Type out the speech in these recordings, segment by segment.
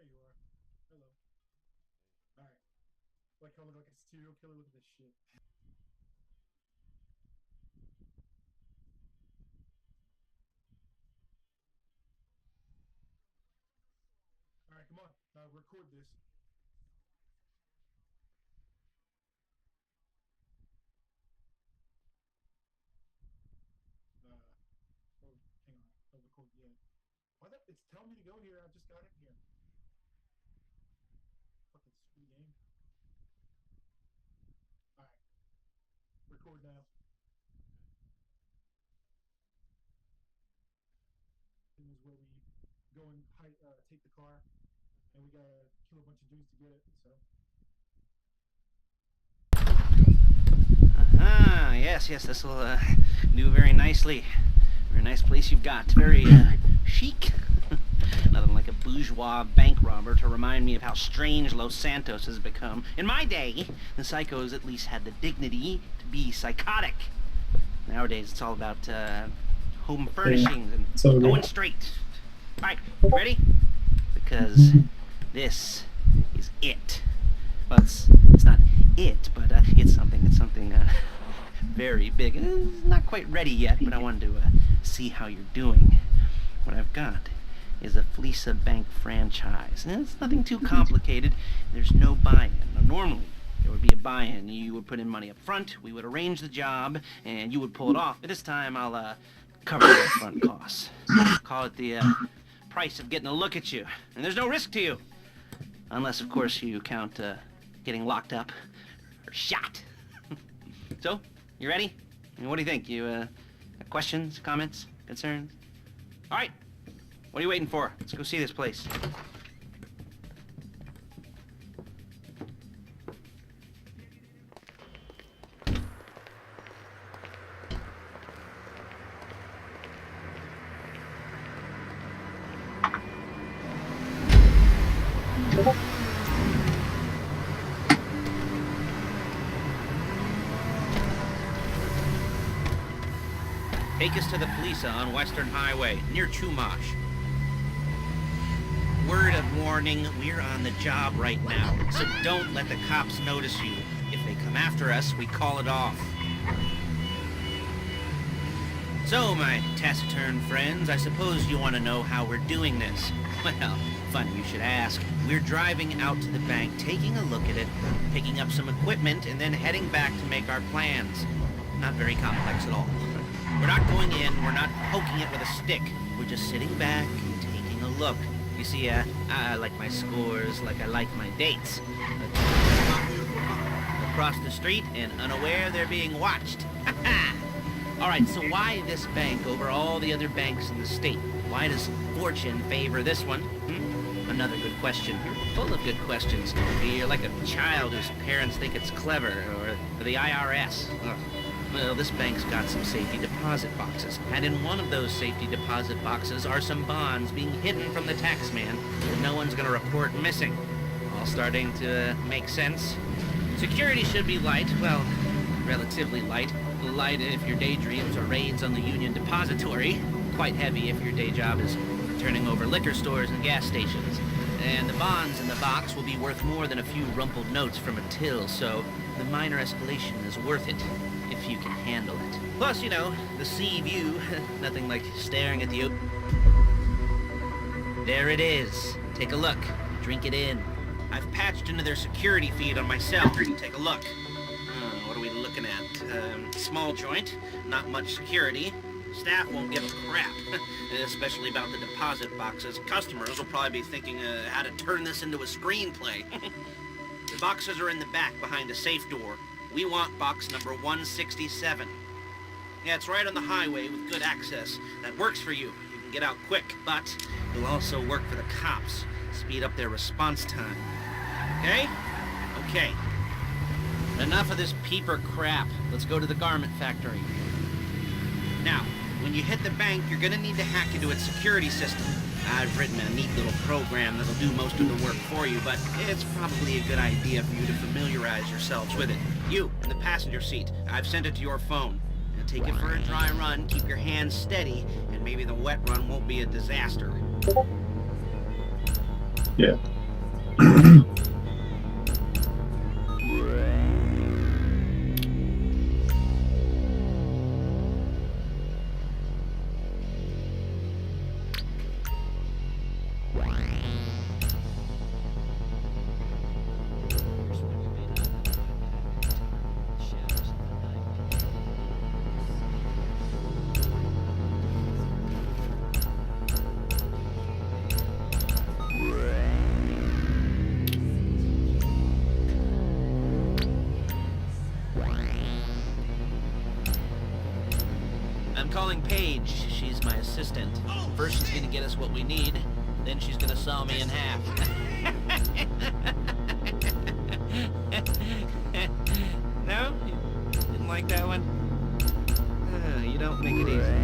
There you are. Hello. Alright. Like I look like a serial killer. Look at this shit. Alright, come on. Record this. Oh, hang on. Don't record yet. Why that? It's telling me to go here. I just got in here. Fucking sweet game. Alright. Record now. This is where we go and take the car, and we gotta kill a bunch of dudes to get it. So. Ah, yes, this will do very nicely. Very nice place you've got. Very chic. Nothing like a bourgeois bank robber to remind me of how strange Los Santos has become. In my day, the psychos at least had the dignity to be psychotic. Nowadays, it's all about home furnishings and going straight. All right, you ready? Because this is it. Well, it's not it, but it's something very big. It's not quite ready yet, but I wanted to see how you're doing. What I've got is a Fleeca Bank franchise. And it's nothing too complicated. There's no buy-in. Now, normally, there would be a buy-in. You would put in money up front, we would arrange the job, and you would pull it off. But this time, I'll cover the upfront costs. Call it the price of getting a look at you. And there's no risk to you. Unless, of course, you count getting locked up or shot. So, you ready? I mean, what do you think? You got questions, comments, concerns? All right. What are you waiting for? Let's go see this place. Take us to the Fleeca on Western Highway, near Chumash. Word of warning, we're on the job right now, so don't let the cops notice you. If they come after us, we call it off. So, my taciturn friends, I suppose you want to know how we're doing this. Well, funny you should ask. We're driving out to the bank, taking a look at it, picking up some equipment, and then heading back to make our plans. Not very complex at all. We're not going in, we're not poking it with a stick. We're just sitting back and taking a look. You see, I like my scores like I like my dates. Across the street and unaware they're being watched. Alright, so why this bank over all the other banks in the state? Why does fortune favor this one? Another good question. You're full of good questions. You're like a child whose parents think it's clever, or the IRS. Ugh. Well, this bank's got some safety deposit boxes, and in one of those safety deposit boxes are some bonds being hidden from the tax man that no one's gonna report missing. All starting to make sense. Security should be light, well, relatively light. Light if your daydreams are raids on the Union Depository. Quite heavy if your day job is turning over liquor stores and gas stations. And the bonds in the box will be worth more than a few rumpled notes from a till, so the minor escalation is worth it, if you can handle it. Plus, you know, the sea view, nothing like staring at the ocean. There it is. Take a look. Drink it in. I've patched into their security feed on my cell. Take a look. What are we looking at? Small joint, not much security. Staff won't give a crap, especially about the deposit boxes. Customers will probably be thinking how to turn this into a screenplay. The boxes are in the back behind a safe door. We want box number 167. Yeah, it's right on the highway with good access. That works for you. You can get out quick, but it'll also work for the cops. Speed up their response time. Okay? Okay. Enough of this peeper crap. Let's go to the garment factory. Now, when you hit the bank, you're gonna need to hack into its security system. I've written a neat little program that'll do most of the work for you, but it's probably a good idea for you to familiarize yourselves with it. You, in the passenger seat, I've sent it to your phone. Now take it for a dry run, keep your hands steady, and maybe the wet run won't be a disaster. Yeah. I'm calling Paige. She's my assistant. First she's gonna get us what we need, then she's gonna saw me in half. No? You didn't like that one? You don't make it easy.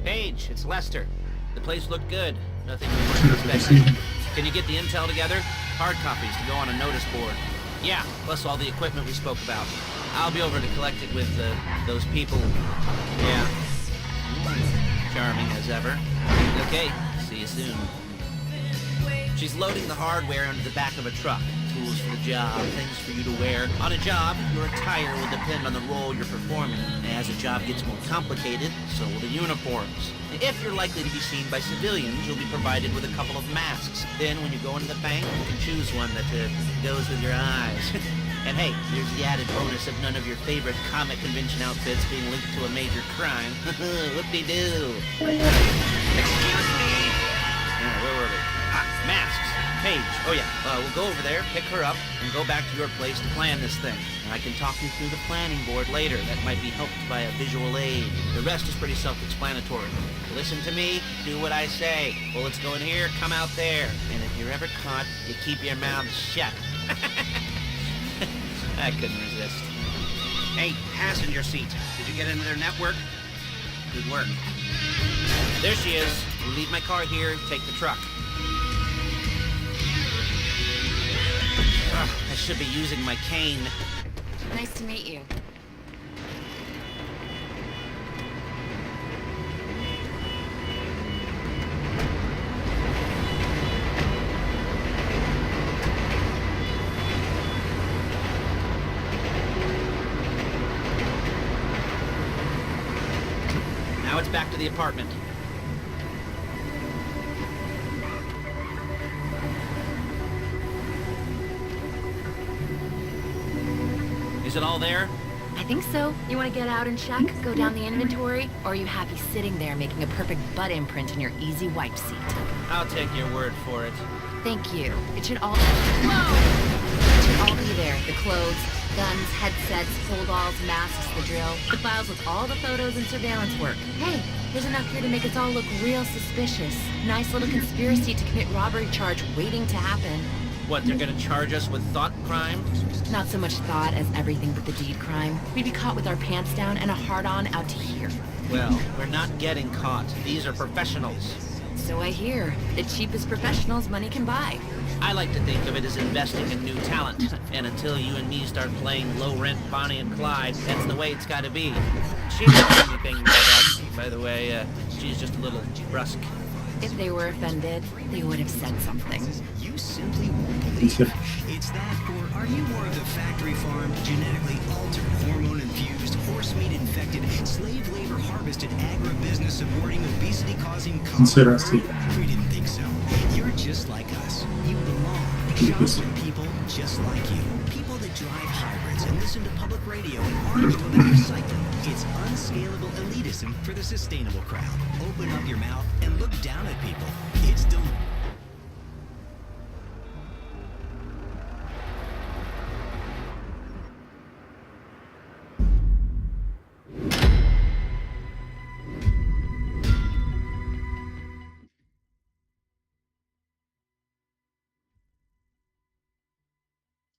Paige, it's Lester. The place looked good. Nothing we weren't expecting. Can you get the intel together? Hard copies to go on a notice board. Yeah, plus all the equipment we spoke about. I'll be over to collect it with those people. Yeah. Charming as ever. Okay, see you soon. She's loading the hardware into the back of a truck. Tools for the job, things for you to wear. On a job, your attire will depend on the role you're performing. As a job gets more complicated, so will the uniforms. If you're likely to be seen by civilians, you'll be provided with a couple of masks. Then, when you go into the bank, you can choose one that goes with your eyes. And hey, here's the added bonus of none of your favorite comic convention outfits being linked to a major crime. Whoop-de-doo. Excuse me. Where were we? Masks. Paige. Oh yeah, we'll go over there, pick her up, and go back to your place to plan this thing. And I can talk you through the planning board later. That might be helped by a visual aid. The rest is pretty self-explanatory. Listen to me, do what I say. Bullets go in here, come out there. And if you're ever caught, you keep your mouth shut. I couldn't resist. Hey, passenger seat. Did you get into their network? Good work. There she is. You leave my car here, take the truck. I should be using my cane. Nice to meet you. Now it's back to the apartment. Is it all there? I think so. You want to get out and check? Go down the inventory? Or are you happy sitting there making a perfect butt imprint in your easy wipe seat? I'll take your word for it. Thank you. It should all... It should all be there. The clothes, guns, headsets, hold-alls, masks, the drill. The files with all the photos and surveillance work. Hey, there's enough here to make us all look real suspicious. Nice little conspiracy to commit robbery charge waiting to happen. What, they're gonna charge us with thought crime? Not so much thought as everything but the deed crime. We'd be caught with our pants down and a hard-on out to here. Well, we're not getting caught. These are professionals. So I hear. The cheapest professionals money can buy. I like to think of it as investing in new talent. And until you and me start playing low-rent Bonnie and Clyde, that's the way it's gotta be. She didn't do anything by that, by the way. She's just a little brusque. If they were offended, they would have said something. You simply won't believe it. It's that, or are you more of the factory-farmed, genetically altered, hormone-infused, horse meat-infected, slave labor-harvested, agribusiness supporting, obesity-causing... Interesting. We didn't think so. You're just like us. You belong. Shop with people just like you. People that drive hybrids and listen to public radio and argue about recycling. It's unscalable elitism for the sustainable crowd. Open up your mouth and look down at people. It's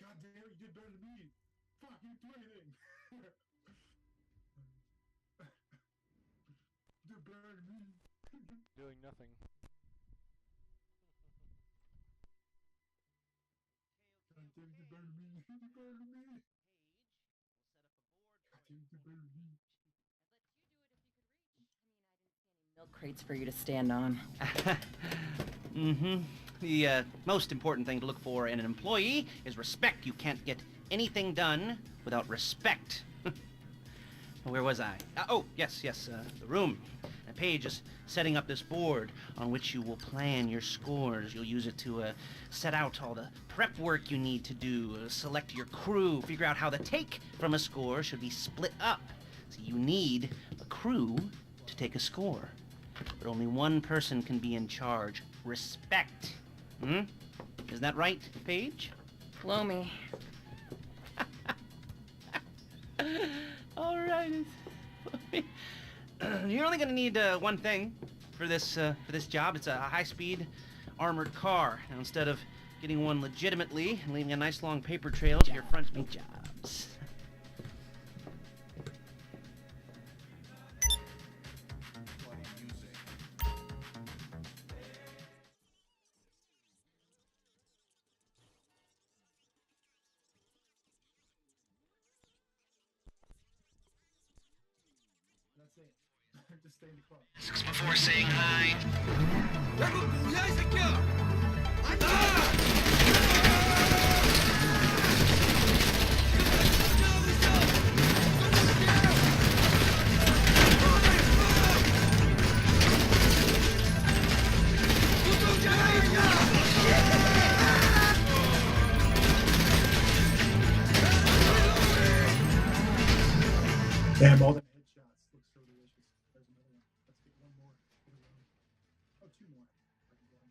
God damn, you did better than me. Fuck, you do anything. You did better than me. Doing nothing. God damn, you did better than me. You did better than me. God damn, you did better than me. Milk crates for you to stand on. Mm-hmm. The most important thing to look for in an employee is respect. You can't get anything done without respect. Where was I? Yes, the room. Paige is setting up this board on which you will plan your scores. You'll use it to set out all the prep work you need to do, select your crew, figure out how the take from a score should be split up. So you need a crew to take a score. But only one person can be in charge. Respect. Isn't that right, Paige? Blow me. You're only gonna need one thing for this job. It's a high-speed armored car. Now, instead of getting one legitimately and leaving a nice long paper trail to your front jobs. That's it. Just stay in the car. Before saying hi. Damn, all them headshots look so delicious. There's another one. Let's get one more. Oh, two more. I can get 'em.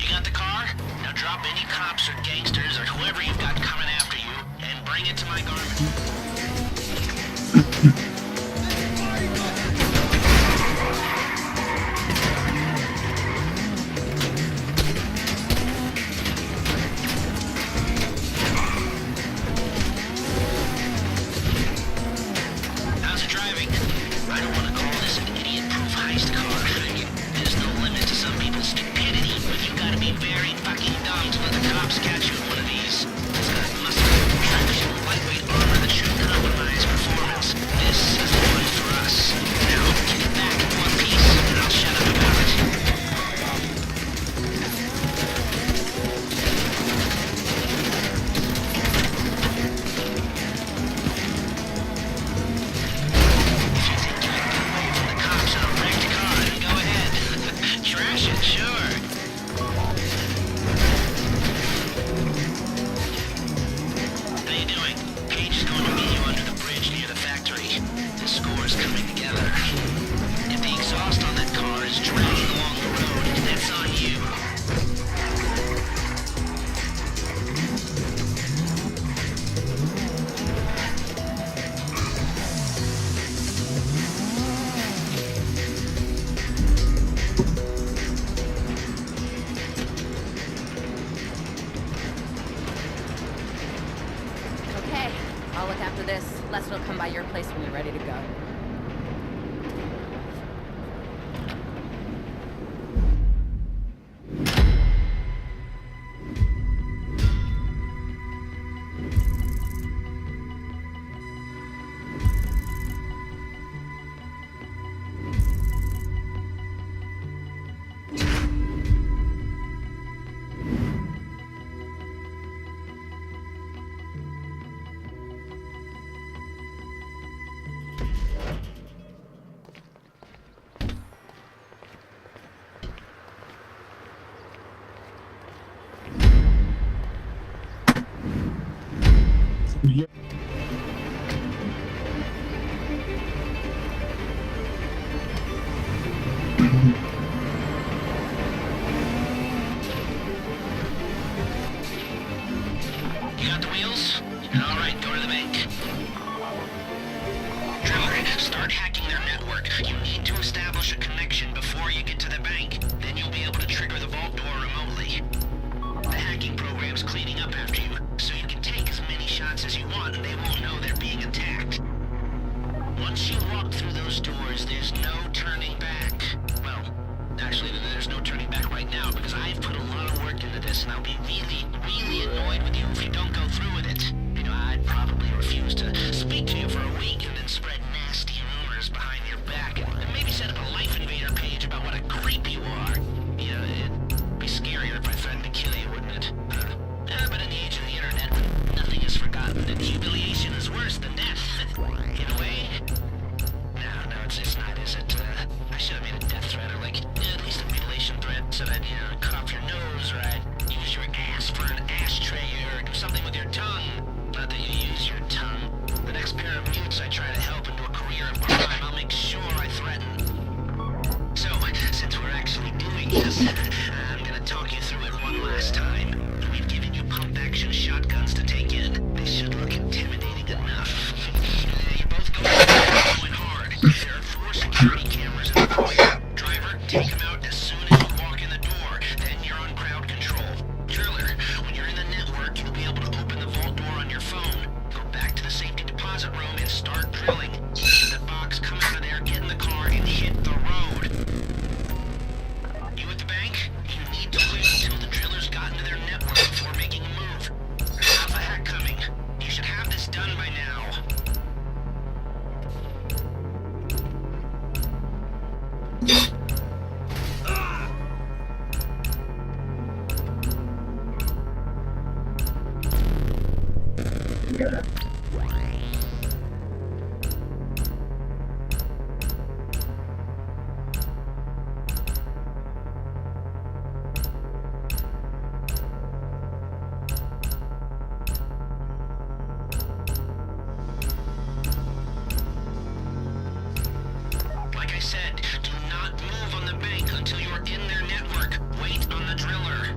You got the car? Now drop any cops or gangsters or whoever you've got coming after you and bring it to my garment. How's it driving? I don't want to call this an idiot-proof heist car. There's no limit to some people's stupidity, but you gotta be very fucking dumb to let the cops catch you in one of these. It's got muscle, traction, lightweight armor that shouldn't compromise performance. This is the one for us. Now, get it back in one piece, and I'll shut up about it. If you think you can get away from the cops in a wrecked car, then go ahead. Trash it, sure. How you doing? Paige is going to meet you under the bridge near the factory. The score's coming together. If the exhaust on that car is dragging along the road, that's on you. Okay, I'll look after this. Lester will come by your place when you're ready to go. Yeah. You got the wheels? All right, go to the bank. Driller, start hacking their network. You need to establish a connection before you get to the bank. Then you'll be able to trigger the vault door remotely. The hacking program's cleaning up after you, so you can take as many shots as you want and they won't know they're being attacked. Once you walk through those doors, there's no turning back. Well, actually, there's no turning back right now because I've put a lot of work into this and I'll be really, really annoyed with you if you don't go through with it. You know, I'd probably refuse to speak to you for a week and then spread nasty rumors behind your back and maybe set up a Life Invader page about what a creep you are. You know, it'd be scarier if I threatened to kill you, wouldn't it? But in the age of the internet, nothing is forgotten and humiliation is worse than death. In a way. No, it's not, is it? I should have made a death threat or like, at least a mutilation threat so that, cut off your nose or I'd use your ass for an ashtray or do something with this time. We've given you pump-action shotguns to take in. They should look intimidating enough. You're both going hard. There are 4 security cameras in the foyer. Driver, take them out as soon as you walk in the door. Then you're on crowd control. Driller, when you're in the network, you'll be able to open the vault door on your phone. Go back to the safety deposit room and start drilling. Get the box, come out of there, get in the car, and hit the road. You at the bank? You need to wait until the driller's gotten to their network before making a move. How's the hack coming? You should have this done by now. Like I said, do not move on the bank until you're in their network. Wait on the driller.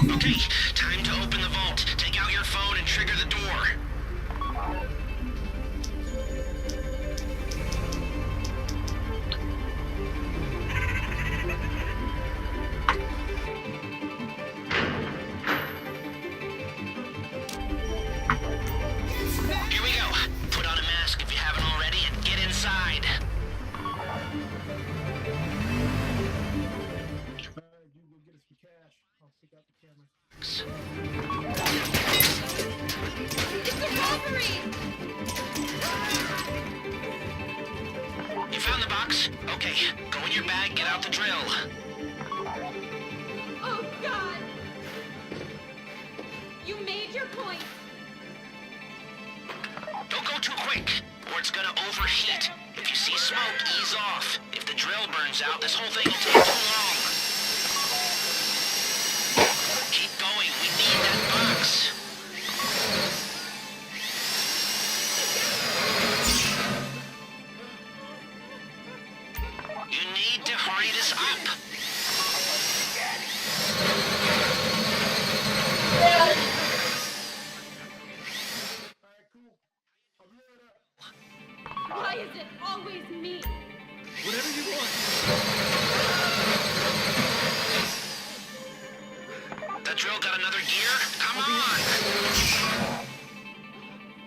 Okay, time to open the vault. Take out your phone and trigger the door. Here we go. Put on a mask if you haven't already and get inside. You go get us some cash. I'll stick out the camera. It's a robbery! You found the box? Okay, go in your bag, get out the drill. Oh, God! You made your point. Don't go too quick, or it's gonna overheat. If you see smoke, ease off. If the drill burns out, this whole thing will take too long. Keep going, we need that box. You need to hurry this up. Alright, cool. I'll blow it up. Why is it always me? Whatever you want. That drill got another gear? Come on!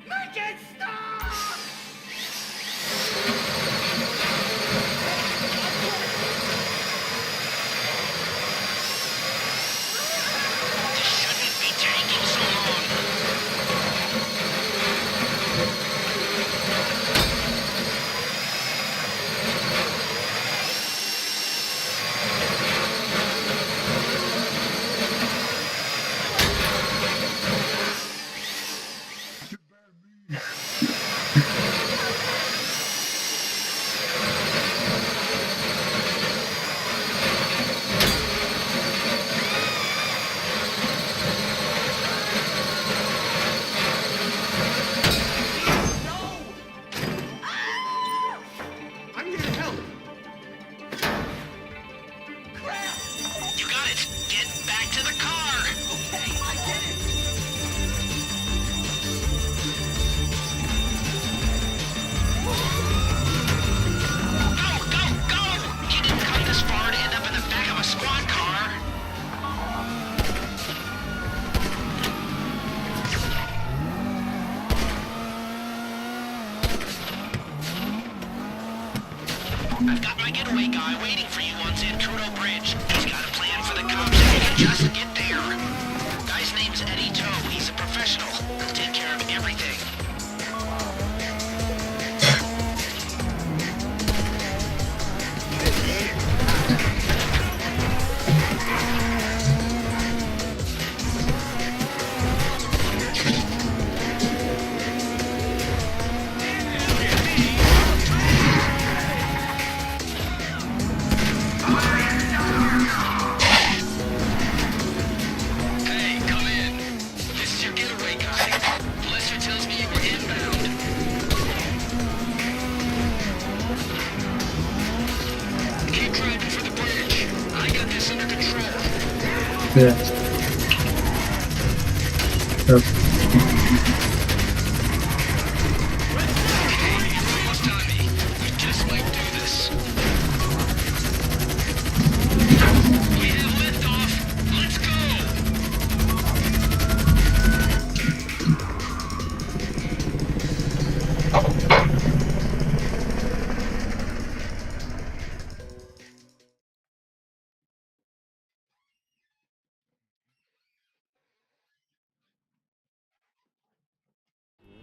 Make it stop! This shouldn't be taking so long. Yeah. Yep.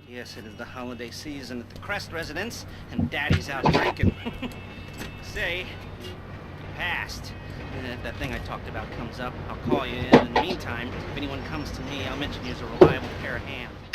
Yes, it is the holiday season at the Crest residence, and Daddy's out drinking. Say, passed. And if that thing I talked about comes up, I'll call you. And in the meantime, if anyone comes to me, I'll mention you as a reliable pair of hands.